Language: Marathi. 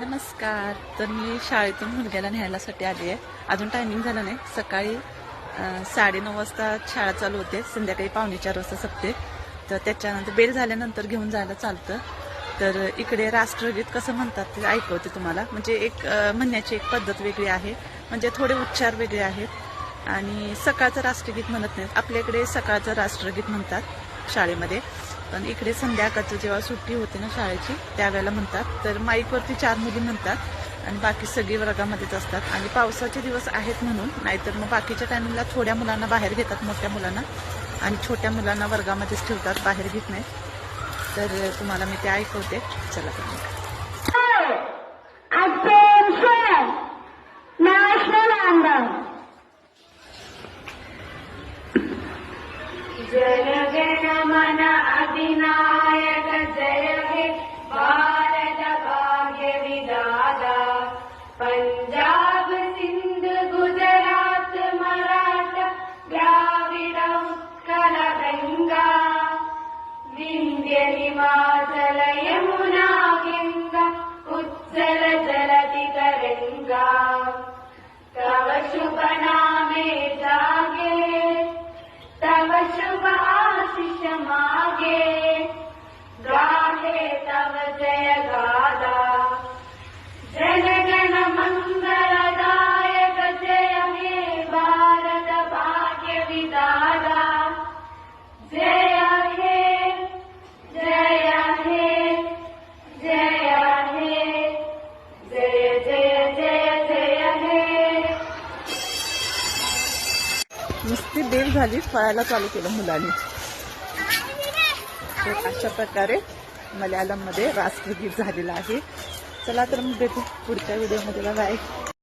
नमस्कार. तर मी शाळेतून मुलग्याला न्यायलासाठी आली आहे. अजून टायमिंग झालं नाही. सकाळी 9:30 वाजता शाळा चालू होते, संध्याकाळी 3:45 वाजता संपते. तर त्याच्यानंतर बेल झाल्यानंतर घेऊन जायला चालतं. तर इकडे राष्ट्रगीत कसं म्हणतात ते ऐकवते तुम्हाला. म्हणजे एक म्हणण्याची एक पद्धत वेगळी आहे, म्हणजे थोडे उच्चार वेगळे आहेत. आणि सकाळचं राष्ट्रगीत म्हणत नाहीत, आपल्याकडे सकाळचं राष्ट्रगीत म्हणतात शाळेमध्ये. पण इकडे संध्याकाळचं जेव्हा सुट्टी होते ना शाळेची त्यावेळेला म्हणतात. तर माईकवरती 4 मुली म्हणतात आणि बाकी सगळी वर्गामध्येच असतात. आणि पावसाचे दिवस आहेत म्हणून, नाहीतर मग बाकीच्या टायमिंगला थोड्या मुलांना बाहेर घेतात, मोठ्या मुलांना, आणि छोट्या मुलांना वर्गामध्येच ठेवतात, बाहेर घेत नाहीत. तर तुम्हाला मी ते ऐकवते. चला जनगणमन अधिनायक जय हे भारत भाग्य विधाता. पंजाब सिंध गुजरात मराठा द्राविड उत्कल गंगा. विंध्य हिमाचल यमुना गंगा उच्चल जलधि तरंगा. तव शुभ नामे जागे, तव शुभ आशीष मागे. गाहे तव जय गादा. जनगण मंगलदायक जय हे भारत भाग्य विधाता. जय हे जय हे जय हे जय जय जय जय हे. नुसती बेल झाली, फळायला चालू केलं मुलांनी. तर अशा प्रकारे मल्याळममध्ये राष्ट्रगीत झालेलं आहे. चला तर मग भेटू पुढच्या व्हिडिओमध्ये. बाय.